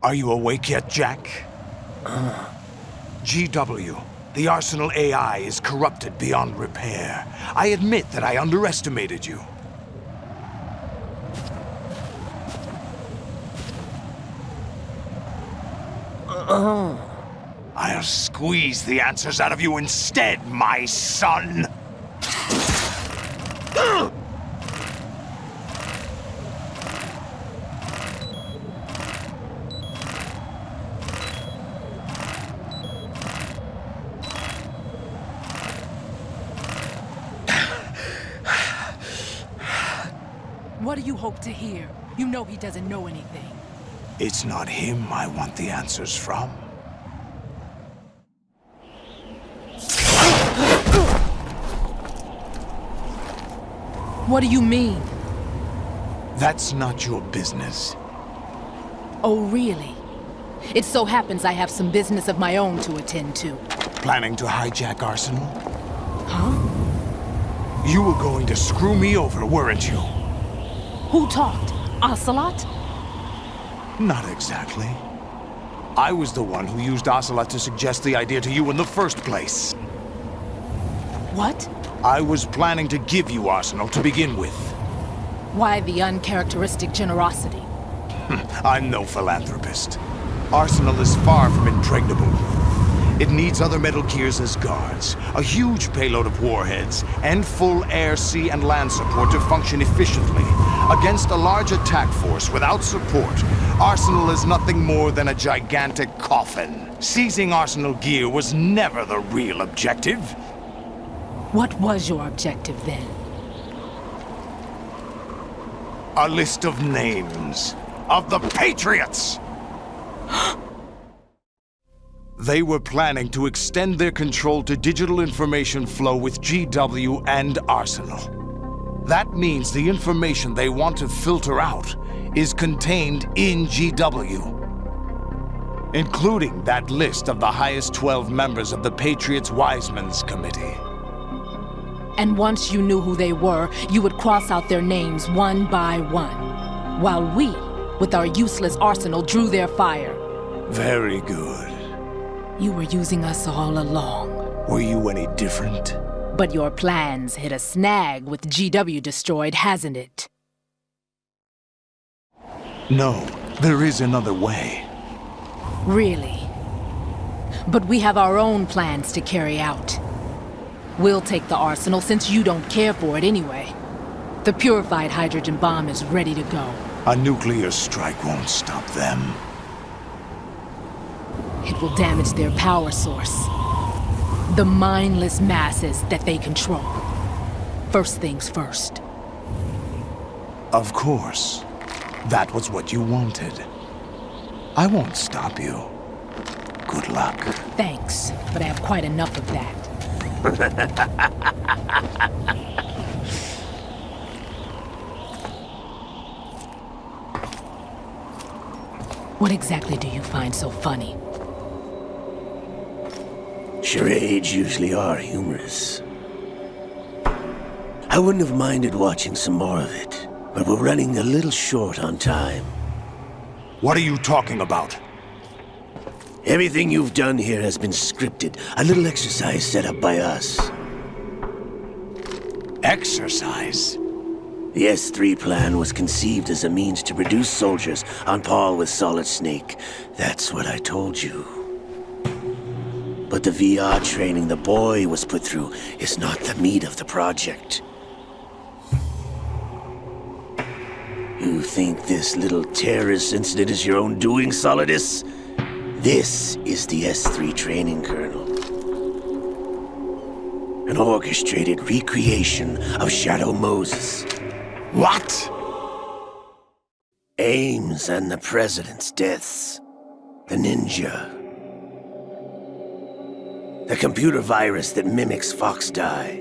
Are you awake yet, Jack? GW, the Arsenal AI is corrupted beyond repair. I admit that I underestimated you. I'll squeeze the answers out of you instead, my son! What do you hope to hear? You know he doesn't know anything. It's not him I want the answers from. What do you mean? That's not your business. Oh, really? It so happens I have some business of my own to attend to. Planning to hijack Arsenal? Huh? You were going to screw me over, weren't you? Who talked? Ocelot? Not exactly. I was the one who used Ocelot to suggest the idea to you in the first place. What? I was planning to give you Arsenal to begin with. Why the uncharacteristic generosity? I'm no philanthropist. Arsenal is far from impregnable. It needs other Metal Gears as guards, a huge payload of warheads, and full air, sea, and land support to function efficiently. Against a large attack force without support, Arsenal is nothing more than a gigantic coffin. Seizing Arsenal gear was never the real objective. What was your objective then? A list of names of the Patriots! They were planning to extend their control to digital information flow with GW and Arsenal. That means the information they want to filter out is contained in GW, including that list of the highest 12 members of the Patriots Wiseman's Committee. And once you knew who they were, you would cross out their names one by one, while we, with our useless arsenal, drew their fire. Very good. You were using us all along. Were you any different? But your plans hit a snag with GW destroyed, hasn't it? No, there is another way. Really? But we have our own plans to carry out. We'll take the arsenal since you don't care for it anyway. The purified hydrogen bomb is ready to go. A nuclear strike won't stop them. It will damage their power source. The mindless masses that they control. First things first. Of course. That was what you wanted. I won't stop you. Good luck. Thanks, but I have quite enough of that. What exactly do you find so funny? Charades usually are humorous. I wouldn't have minded watching some more of it, but we're running a little short on time. What are you talking about? Everything you've done here has been scripted, a little exercise set up by us. Exercise? The S3 plan was conceived as a means to produce soldiers on par with Solid Snake. That's what I told you. But the VR training the boy was put through is not the meat of the project. You think this little terrorist incident is your own doing, Solidus? This is the S3 training kernel. An orchestrated recreation of Shadow Moses. What? Ames and the President's deaths. The ninja. The computer virus that mimics Fox Die.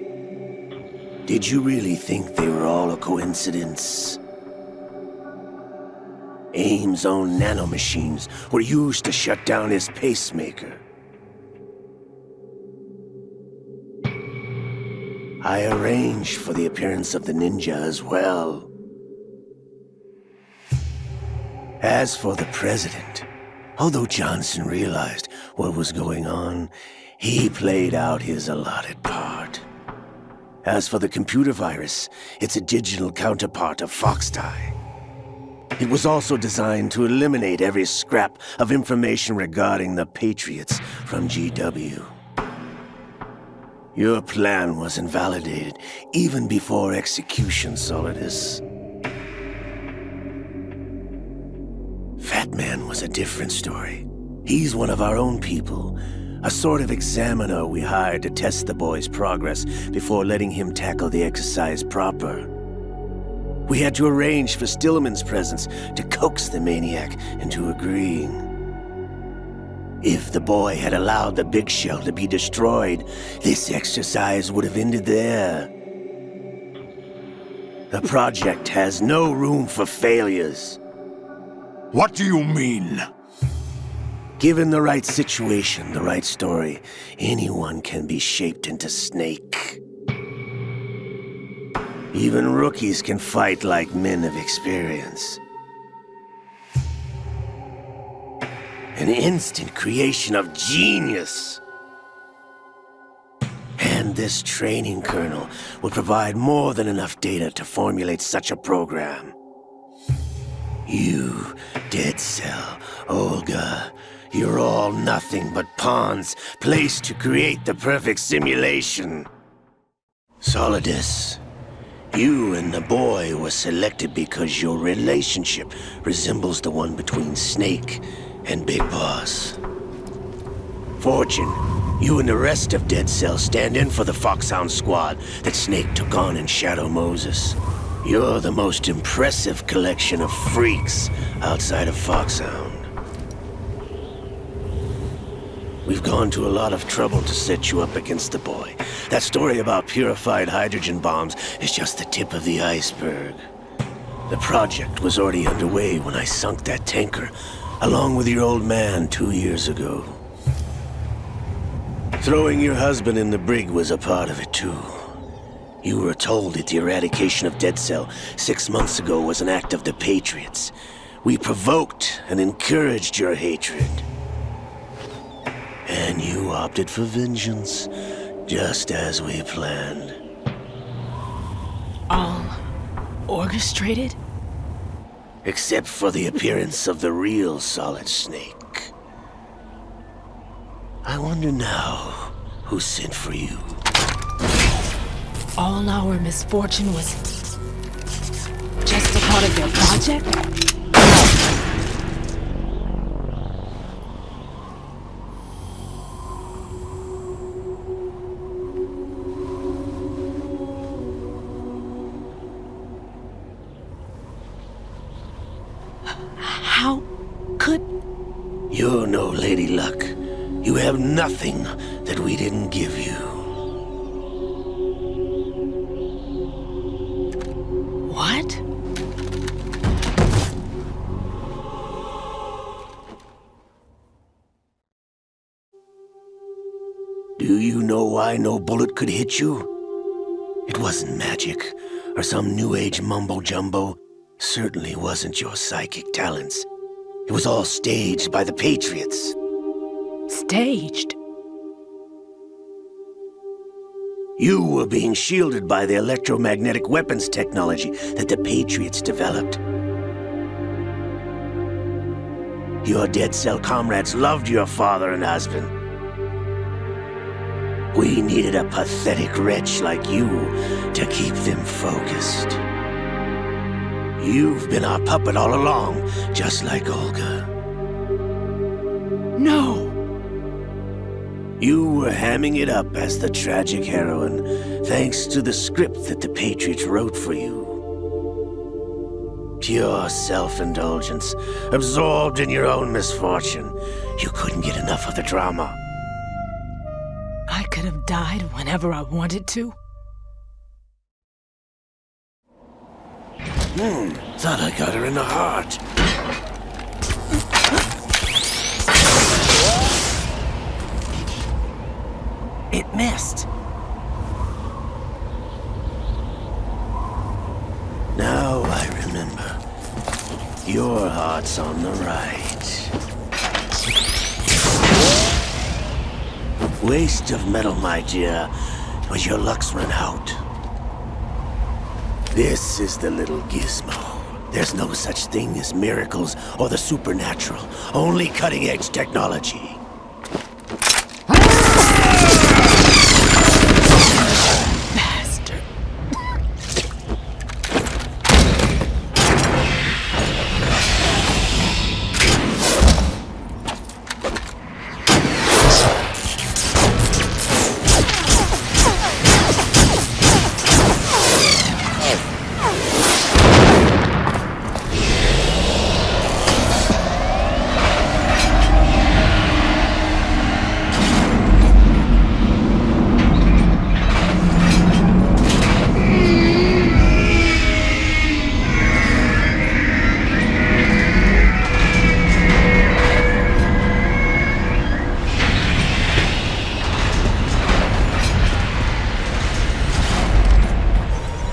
Did you really think they were all a coincidence? Ames' own nanomachines were used to shut down his pacemaker. I arranged for the appearance of the ninja as well. As for the President, Although Johnson realized what was going on, he played out his allotted part. As for the computer virus, it's a digital counterpart of Foxtie. It was also designed to eliminate every scrap of information regarding the Patriots from GW. Your plan was invalidated even before execution, Solidus. Fat Man was a different story. He's one of our own people, a sort of examiner we hired to test the boy's progress before letting him tackle the exercise proper. We had to arrange for Stillman's presence to coax the maniac into agreeing. If the boy had allowed the big shell to be destroyed, this exercise would have ended there. The project has no room for failures. What do you mean? Given the right situation, the right story, anyone can be shaped into Snake. Even rookies can fight like men of experience. An instant creation of genius. And this training kernel would provide more than enough data to formulate such a program. You, Dead Cell, Olga, you're all nothing but pawns placed to create the perfect simulation. Solidus, you and the boy were selected because your relationship resembles the one between Snake and Big Boss. Fortune, you and the rest of Dead Cell stand in for the Foxhound squad that Snake took on in Shadow Moses. You're the most impressive collection of freaks outside of Foxhound. We've gone to a lot of trouble to set you up against the boy. That story about purified hydrogen bombs is just the tip of the iceberg. The project was already underway when I sunk that tanker, along with your old man 2 years ago. Throwing your husband in the brig was a part of it too. You were told that the eradication of Dead Cell 6 months ago was an act of the Patriots. We provoked and encouraged your hatred. And you opted for vengeance, just as we planned. All orchestrated? Except for the appearance of the real Solid Snake. I wonder now who sent for you. All our misfortune was just a part of their project? How could... You're no Lady Luck. You have nothing that we didn't give you. What? Do you know why no bullet could hit you? It wasn't magic, or some new age mumbo-jumbo. Certainly wasn't your psychic talents. It was all staged by the Patriots. Staged? You were being shielded by the electromagnetic weapons technology that the Patriots developed. Your Dead Cell comrades loved your father and husband. We needed a pathetic wretch like you to keep them focused. You've been our puppet all along, just like Olga. No! You were hamming it up as the tragic heroine, thanks to the script that the Patriots wrote for you. Pure self-indulgence, absorbed in your own misfortune. You couldn't get enough of the drama. I could have died whenever I wanted to. Thought I got her in the heart. It missed. Now I remember. Your heart's on the right. Waste of metal, my dear, but your luck's run out. This is the little gizmo. There's no such thing as miracles or the supernatural, only cutting-edge technology. Bastard.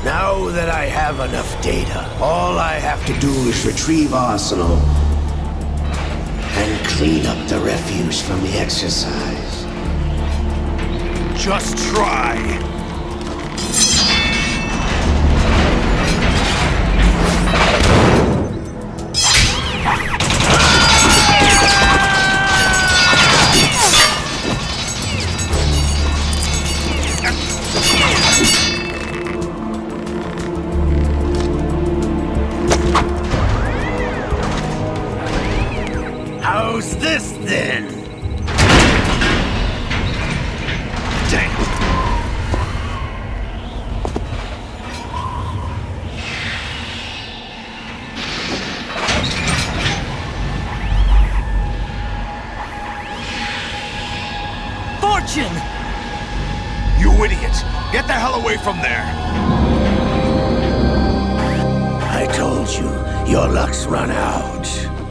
Now that I have enough data, all I have to do is retrieve Arsenal and clean up the refuse from the exercise. Just try. How's this then? Damn. Fortune! You idiot! Get the hell away from there! I told you, your luck's run out.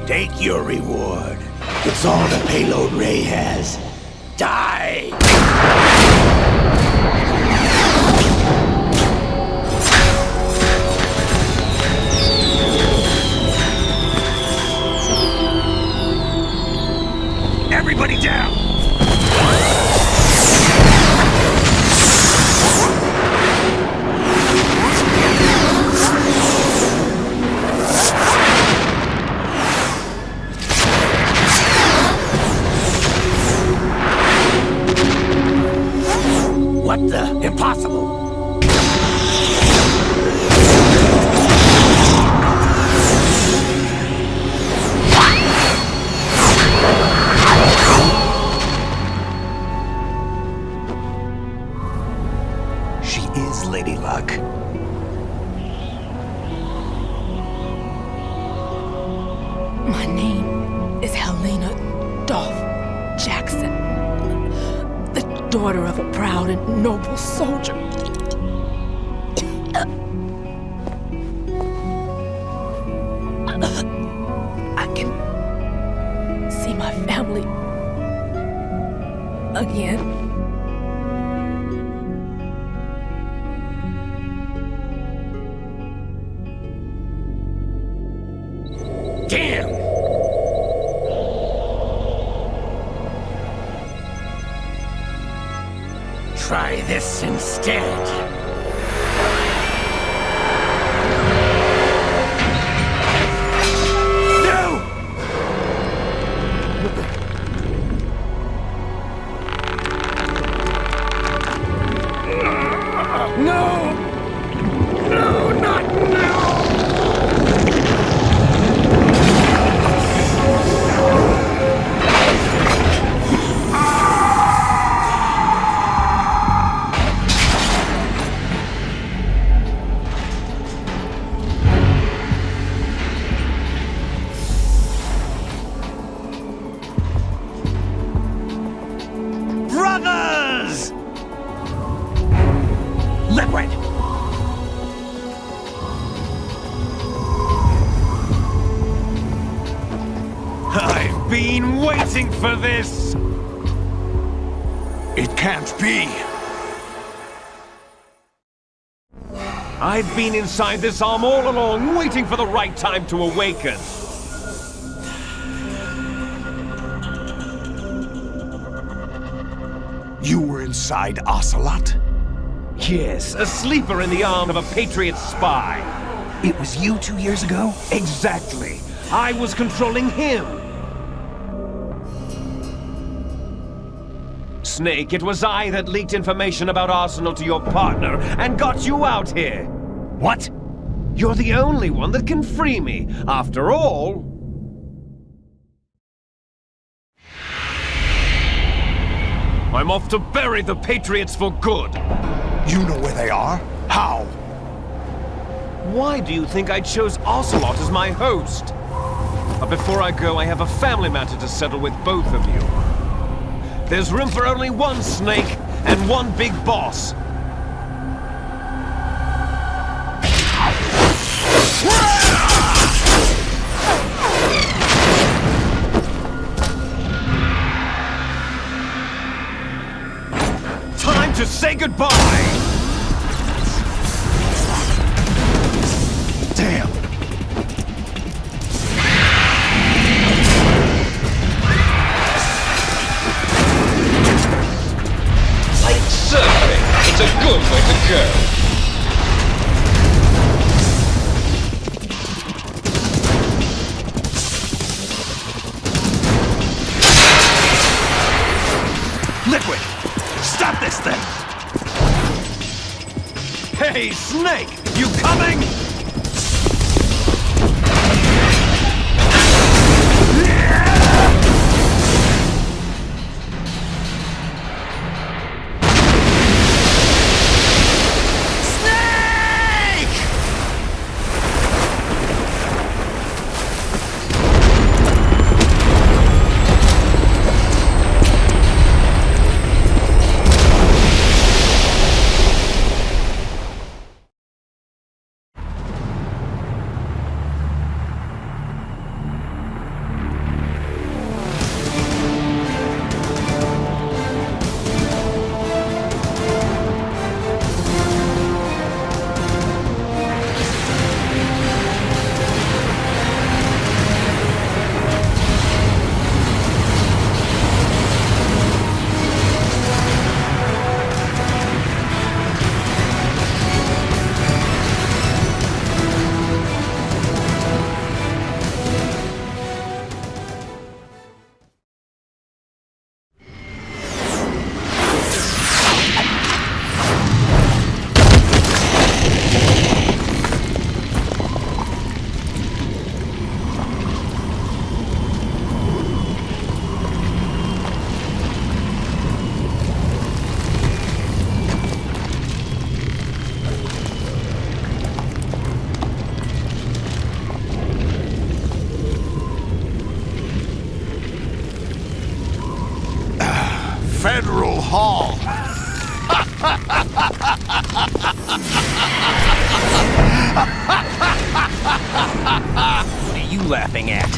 Take your reward. It's all the payload Ray has. Die! Everybody down! What the? Impossible! She is Lady Luck. My name is Helena Dolph Jackson, the daughter of a proud and noble soldier. I can see my family again. Damn! Try this instead. No! No! No, not now! Brothers! Liquid! I've been waiting for this! It can't be! I've been inside this arm all along, waiting for the right time to awaken. inside Ocelot? Yes, a sleeper in the arm of a Patriots spy. It was you 2 years ago? Exactly. I was controlling him. Snake, it was I that leaked information about Arsenal to your partner and got you out here. What? You're the only one that can free me. After all... I'm off to bury the Patriots for good. You know where they are? How? Why do you think I chose Ocelot as my host? But before I go, I have a family matter to settle with both of you. There's room for only one Snake and one big boss. Time to say goodbye! Damn! Certainly, it's a good way to go. Liquid! Stop this thing! Hey, Snake! You coming? Federal Hall. What are you laughing at?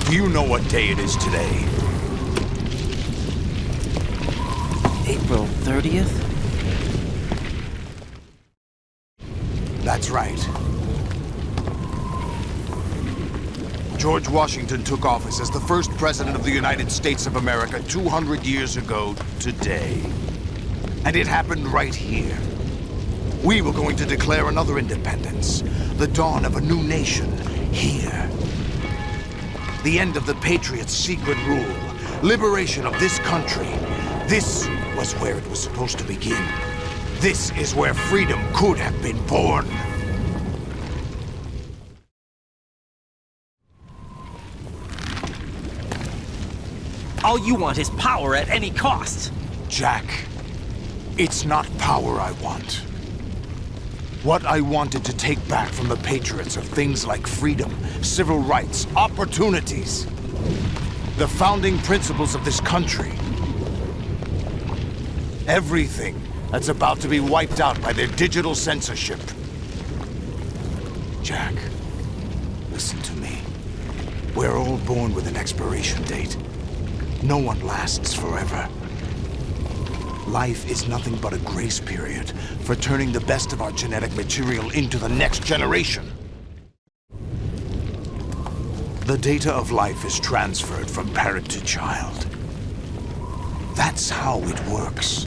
Do you know what day it is today? April 30th? That's right. George Washington took office as the first president of the United States of America 200 years ago today. And it happened right here. We were going to declare another independence, the dawn of a new nation, here. The end of the Patriots' secret rule, liberation of this country. This was where it was supposed to begin. This is where freedom could have been born. All you want is power at any cost. Jack, it's not power I want. What I wanted to take back from the Patriots are things like freedom, civil rights, opportunities. The founding principles of this country. Everything that's about to be wiped out by their digital censorship. Jack, listen to me. We're all born with an expiration date. No one lasts forever. Life is nothing but a grace period for turning the best of our genetic material into the next generation. The data of life is transferred from parent to child. That's how it works.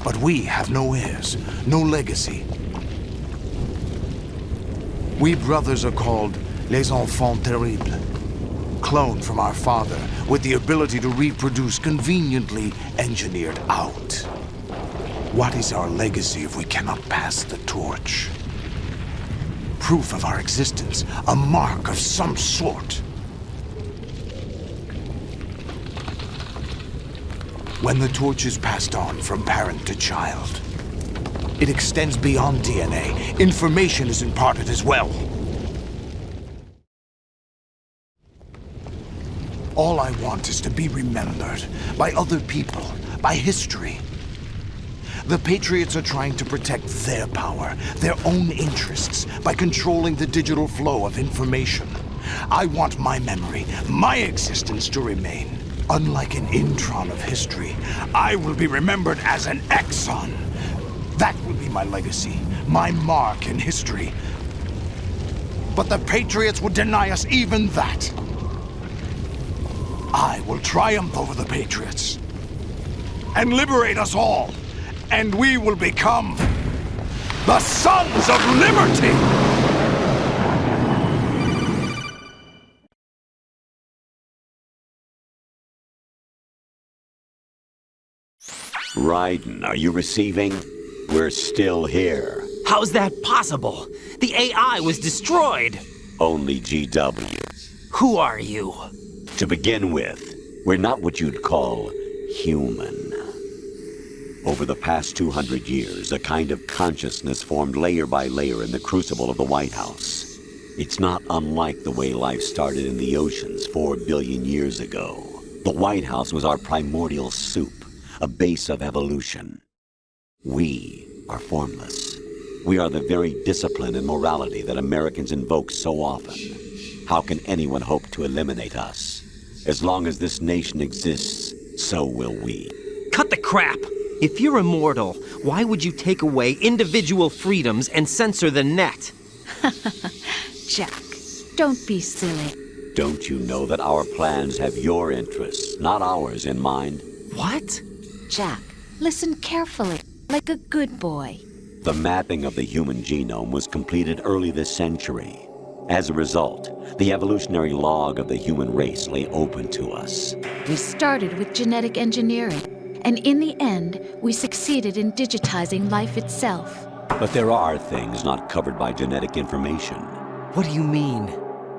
But we have no heirs, no legacy. We brothers are called les enfants terribles, cloned from our father with the ability to reproduce conveniently engineered out. What is our legacy if we cannot pass the torch? Proof of our existence, a mark of some sort. When the torch is passed on from parent to child, it extends beyond DNA. Information is imparted as well. All I want is to be remembered by other people, by history. The Patriots are trying to protect their power, their own interests, by controlling the digital flow of information. I want my memory, my existence to remain. Unlike an intron of history, I will be remembered as an exon. That will be my legacy, my mark in history. But the Patriots would deny us even that. I will triumph over the Patriots and liberate us all, and we will become the Sons of Liberty! Raiden, are you receiving? We're still here. How's that possible? The AI was destroyed. Only GW. Who are you? To begin with, we're not what you'd call human. Over the past 200 years, a kind of consciousness formed layer by layer in the crucible of the White House. It's not unlike the way life started in the oceans 4 billion years ago. The White House was our primordial soup, a base of evolution. We are formless. We are the very discipline and morality that Americans invoke so often. How can anyone hope to eliminate us? As long as this nation exists, so will we. Cut the crap! If you're immortal, why would you take away individual freedoms and censor the net? Jack, don't be silly. Don't you know that our plans have your interests, not ours, in mind? What? Jack, listen carefully, like a good boy. The mapping of the human genome was completed early this century. As a result, the evolutionary log of the human race lay open to us. We started with genetic engineering, and in the end, we succeeded in digitizing life itself. But there are things not covered by genetic information. What do you mean?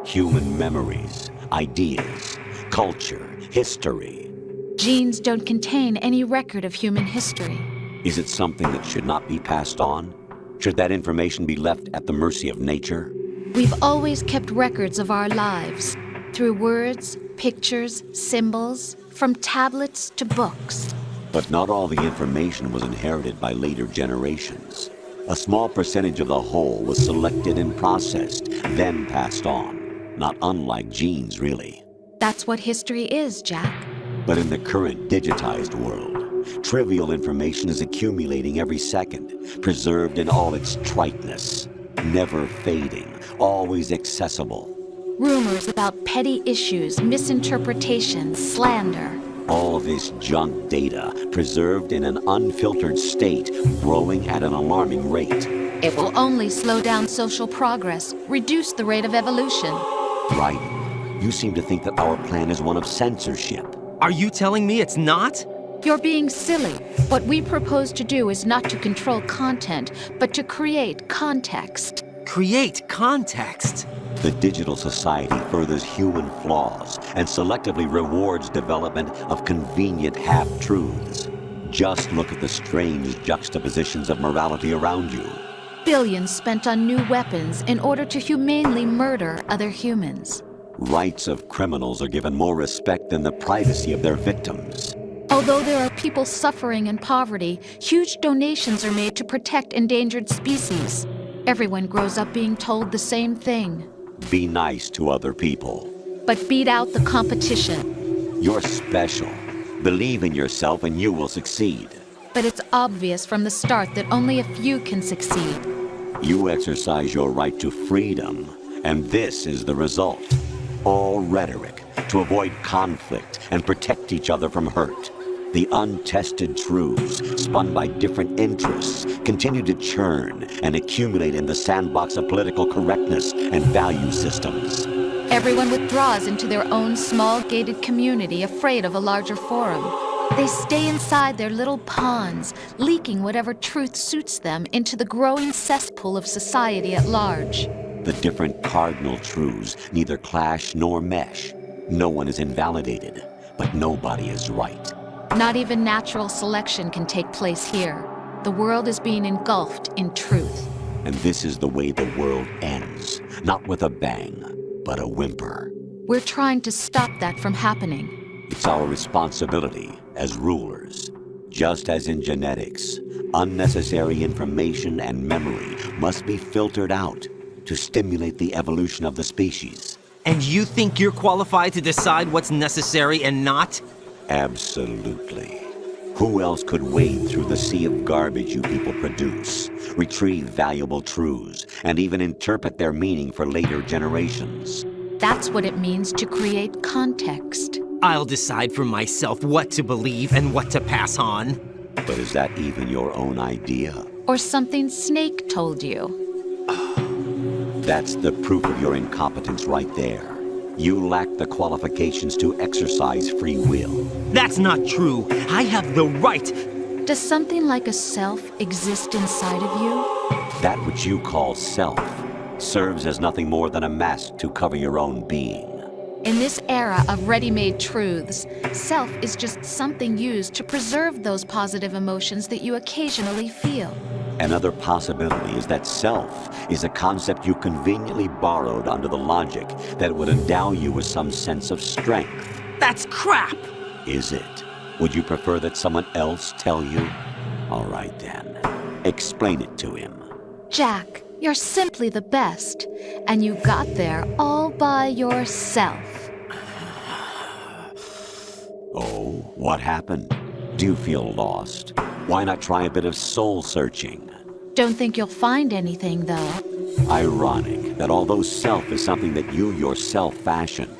Human memories, ideas, culture, history. Genes don't contain any record of human history. Is it something that should not be passed on? Should that information be left at the mercy of nature? We've always kept records of our lives, through words, pictures, symbols, from tablets to books. But not all the information was inherited by later generations. A small percentage of the whole was selected and processed, then passed on. Not unlike genes, really. That's what history is, Jack. But in the current digitized world, trivial information is accumulating every second, preserved in all its triteness, never fading, always accessible. Rumors about petty issues, misinterpretations, slander. All this junk data, preserved in an unfiltered state, growing at an alarming rate. It will only slow down social progress, reduce the rate of evolution. Right. You seem to think that our plan is one of censorship. Are you telling me it's not? You're being silly. What we propose to do is not to control content, but to create context. Create context? The digital society furthers human flaws and selectively rewards development of convenient half-truths. Just look at the strange juxtapositions of morality around you. Billions spent on new weapons in order to humanely murder other humans. Rights of criminals are given more respect than the privacy of their victims. Although there are people suffering in poverty, huge donations are made to protect endangered species. Everyone grows up being told the same thing. Be nice to other people. But beat out the competition. You're special. Believe in yourself and you will succeed. But it's obvious from the start that only a few can succeed. You exercise your right to freedom, and this is the result. All rhetoric to avoid conflict and protect each other from hurt. The untested truths, spun by different interests, continue to churn and accumulate in the sandbox of political correctness and value systems. Everyone withdraws into their own small gated community, afraid of a larger forum. They stay inside their little ponds, leaking whatever truth suits them into the growing cesspool of society at large. The different cardinal truths neither clash nor mesh. No one is invalidated, but nobody is right. Not even natural selection can take place here. The world is being engulfed in truth. And this is the way the world ends. Not with a bang, but a whimper. We're trying to stop that from happening. It's our responsibility as rulers. Just as in genetics, unnecessary information and memory must be filtered out to stimulate the evolution of the species. And you think you're qualified to decide what's necessary and not? Absolutely. Who else could wade through the sea of garbage you people produce, retrieve valuable truths, and even interpret their meaning for later generations? That's what it means to create context. I'll decide for myself what to believe and what to pass on. But is that even your own idea? Or something Snake told you? That's the proof of your incompetence right there. You lack the qualifications to exercise free will. That's not true. I have the right. Does something like a self exist inside of you? That which you call self serves as nothing more than a mask to cover your own being. In this era of ready-made truths, self is just something used to preserve those positive emotions that you occasionally feel. Another possibility is that self is a concept you conveniently borrowed under the logic that it would endow you with some sense of strength. That's crap! Is it? Would you prefer that someone else tell you? All right then. Explain it to him. Jack, you're simply the best, and you got there all by yourself. Oh, what happened? Do you feel lost? Why not try a bit of soul searching? Don't think you'll find anything, though. Ironic that although self is something that you yourself fashioned,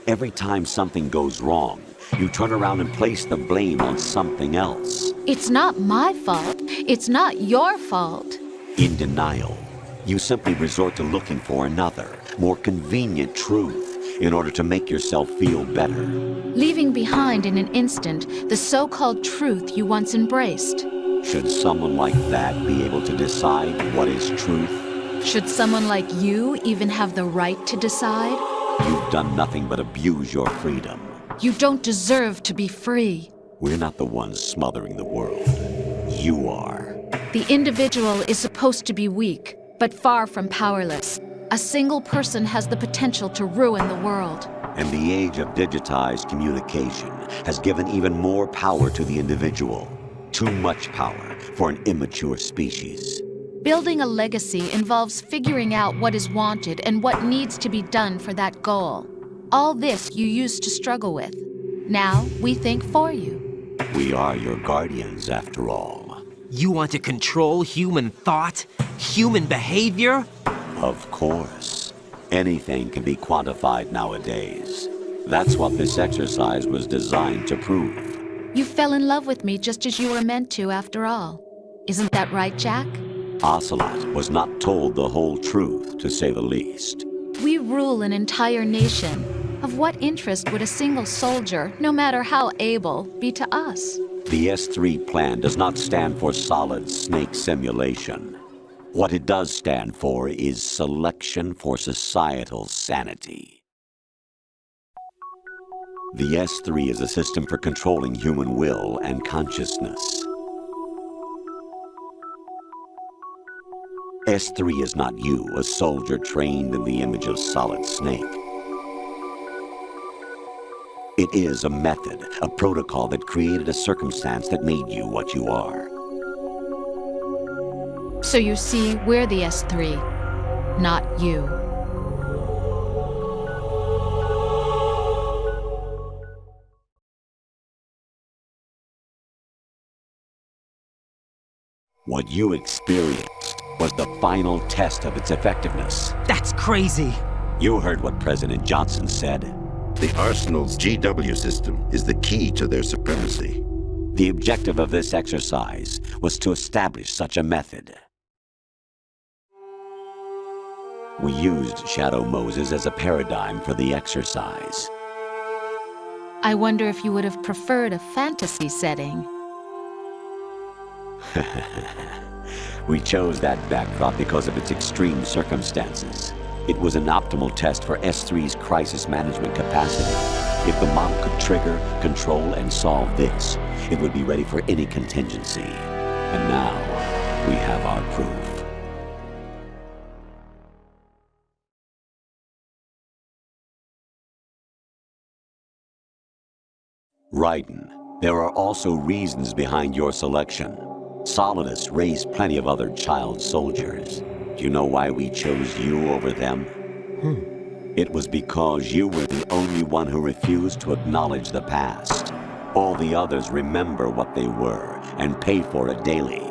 every time something goes wrong, you turn around and place the blame on something else. It's not my fault. It's not your fault. In denial, you simply resort to looking for another, more convenient truth in order to make yourself feel better. Leaving behind in an instant the so-called truth you once embraced. Should someone like that be able to decide what is truth? Should someone like you even have the right to decide? You've done nothing but abuse your freedom. You don't deserve to be free. We're not the ones smothering the world. You are. The individual is supposed to be weak, but far from powerless. A single person has the potential to ruin the world. And the age of digitized communication has given even more power to the individual. Too much power for an immature species. Building a legacy involves figuring out what is wanted and what needs to be done for that goal. All this you used to struggle with. Now we think for you. We are your guardians, after all. You want to control human thought? Human behavior? Of course. Anything can be quantified nowadays. That's what this exercise was designed to prove. You fell in love with me just as you were meant to, after all. Isn't that right, Jack? Ocelot was not told the whole truth, to say the least. We rule an entire nation. Of what interest would a single soldier, no matter how able, be to us? The S3 plan does not stand for solid snake simulation. What it does stand for is selection for societal sanity. The S3 is a system for controlling human will and consciousness. S3 is not you, a soldier trained in the image of Solid Snake. It is a method, a protocol that created a circumstance that made you what you are. So you see, we're the S3, not you. What you experienced was the final test of its effectiveness. That's crazy. You heard what President Johnson said. The Arsenal's GW system is the key to their supremacy. The objective of this exercise was to establish such a method. We used Shadow Moses as a paradigm for the exercise. I wonder if you would have preferred a fantasy setting. We chose that backdrop because of its extreme circumstances. It was an optimal test for S3's crisis management capacity. If the model could trigger, control, and solve this, it would be ready for any contingency. And now, we have our proof. Raiden, there are also reasons behind your selection. Solidus raised plenty of other child soldiers. Do you know why we chose you over them? It was because you were the only one who refused to acknowledge the past. All the others remember what they were and pay for it daily.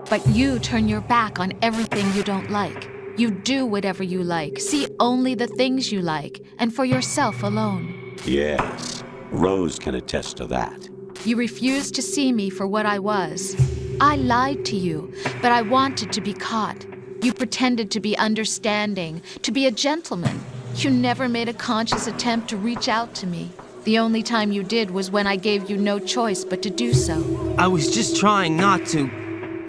But you turn your back on everything you don't like. You do whatever you like, see only the things you like, and for yourself alone. Yes, Rose can attest to that. You refused to see me for what I was. I lied to you, but I wanted to be caught. You pretended to be understanding, to be a gentleman. You never made a conscious attempt to reach out to me. The only time you did was when I gave you no choice but to do so. I was just trying not to.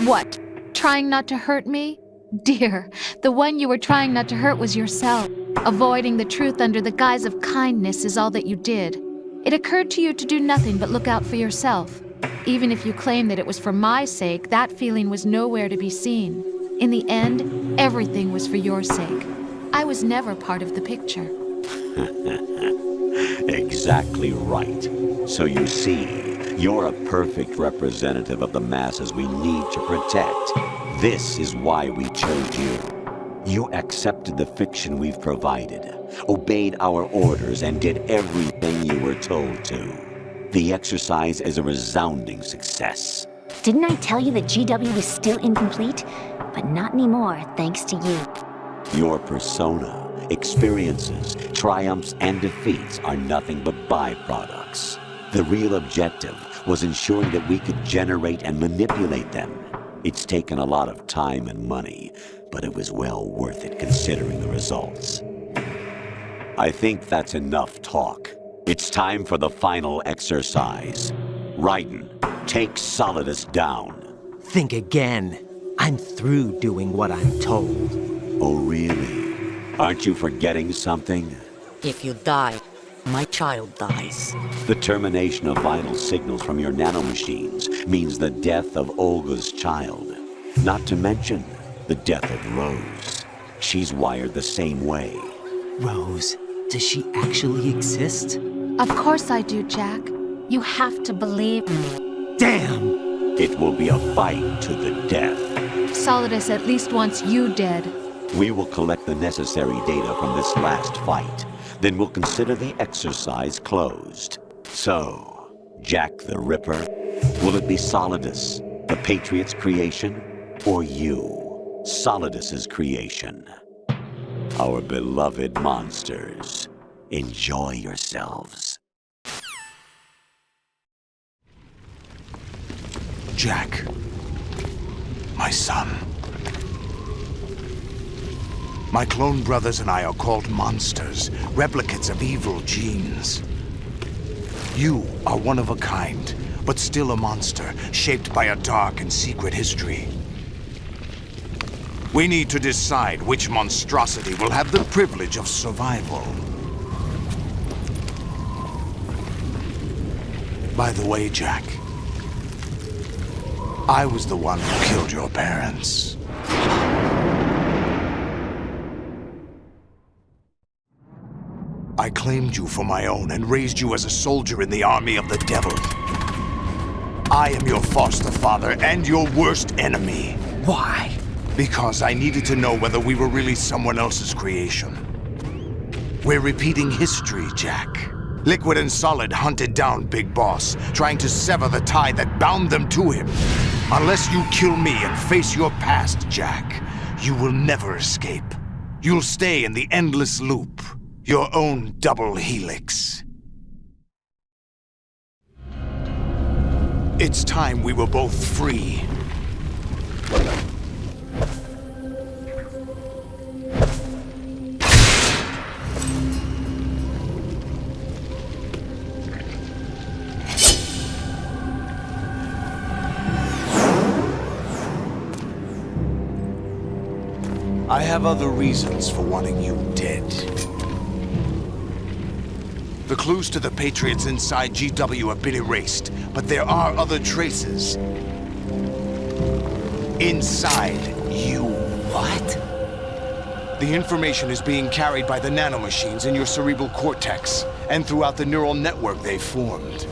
What? Trying not to hurt me? Dear, the one you were trying not to hurt was yourself. Avoiding the truth under the guise of kindness is all that you did. It occurred to you to do nothing but look out for yourself. Even if you claim that it was for my sake, that feeling was nowhere to be seen. In the end, everything was for your sake. I was never part of the picture. Exactly right. So you see, you're a perfect representative of the masses we need to protect. This is why we chose you. You accepted the fiction we've provided, obeyed our orders, and did everything you were told to. The exercise is a resounding success. Didn't I tell you that GW was still incomplete? But not anymore, thanks to you. Your persona, experiences, triumphs, and defeats are nothing but byproducts. The real objective was ensuring that we could generate and manipulate them. It's taken a lot of time and money, but it was well worth it considering the results. I think that's enough talk. It's time for the final exercise. Raiden, take Solidus down. Think again. I'm through doing what I'm told. Oh, really? Aren't you forgetting something? If you die, my child dies. The termination of vital signals from your nanomachines means the death of Olga's child. Not to mention the death of Rose. She's wired the same way. Rose, does she actually exist? Of course I do, Jack. You have to believe me. Damn! It will be a fight to the death. Solidus at least wants you dead. We will collect the necessary data from this last fight. Then we'll consider the exercise closed. So, Jack the Ripper, will it be Solidus, the Patriots' creation, or you, Solidus's creation? Our beloved monsters, enjoy yourselves. Jack, my son. My clone brothers and I are called monsters, replicates of evil genes. You are one of a kind, but still a monster, shaped by a dark and secret history. We need to decide which monstrosity will have the privilege of survival. By the way, Jack, I was the one who killed your parents. I claimed you for my own and raised you as a soldier in the army of the devil. I am your foster father and your worst enemy. Why? Because I needed to know whether we were really someone else's creation. We're repeating history, Jack. Liquid and Solid hunted down Big Boss, trying to sever the tie that bound them to him. Unless you kill me and face your past, Jack, you will never escape. You'll stay in the endless loop, your own double helix. It's time we were both free. I have other reasons for wanting you dead. The clues to the Patriots inside GW have been erased, but there are other traces. Inside you. What? The information is being carried by the nanomachines in your cerebral cortex, and throughout the neural network they've formed.